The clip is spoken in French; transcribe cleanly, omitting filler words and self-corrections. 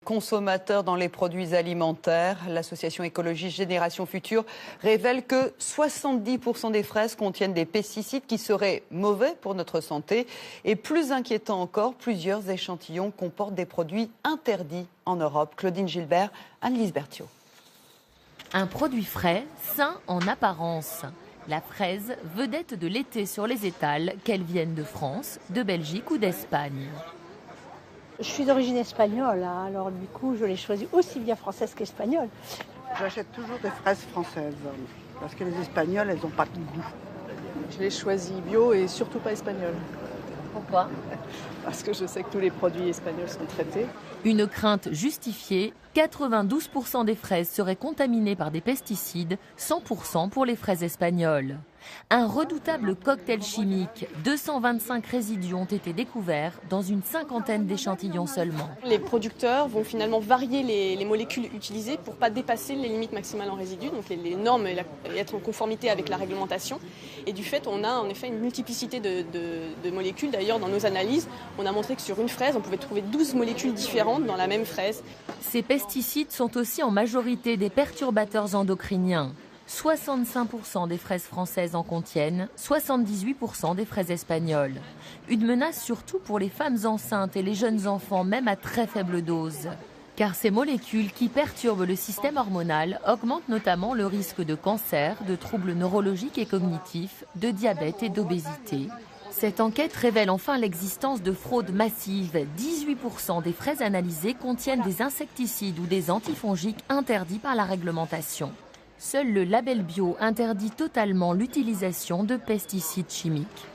Consommateurs dans les produits alimentaires, l'association écologiste Génération Future révèle que 70% des fraises contiennent des pesticides qui seraient mauvais pour notre santé. Et plus inquiétant encore, plusieurs échantillons comportent des produits interdits en Europe. Claudine Gilbert, Anne-Lise Berthiaud. Un produit frais, sain en apparence. La fraise, vedette de l'été sur les étals, qu'elle vienne de France, de Belgique ou d'Espagne. Je suis d'origine espagnole, alors du coup je les choisis aussi bien françaises qu'espagnoles. J'achète toujours des fraises françaises, parce que les espagnoles, elles n'ont pas de goût. Je les choisis bio et surtout pas espagnoles. Pourquoi ? Parce que je sais que tous les produits espagnols sont traités. Une crainte justifiée, 92% des fraises seraient contaminées par des pesticides, 100% pour les fraises espagnoles. Un redoutable cocktail chimique, 225 résidus ont été découverts dans une cinquantaine d'échantillons seulement. Les producteurs vont finalement varier les molécules utilisées pour ne pas dépasser les limites maximales en résidus, donc les normes et être en conformité avec la réglementation. Et du fait, on a en effet une multiplicité de molécules. D'ailleurs, dans nos analyses, on a montré que sur une fraise, on pouvait trouver 12 molécules différentes dans la même fraise. Ces pesticides sont aussi en majorité des perturbateurs endocriniens. 65% des fraises françaises en contiennent, 78% des fraises espagnoles. Une menace surtout pour les femmes enceintes et les jeunes enfants, même à très faible dose. Car ces molécules qui perturbent le système hormonal augmentent notamment le risque de cancer, de troubles neurologiques et cognitifs, de diabète et d'obésité. Cette enquête révèle enfin l'existence de fraudes massives. 18% des fraises analysées contiennent des insecticides ou des antifongiques interdits par la réglementation. Seul le label bio interdit totalement l'utilisation de pesticides chimiques.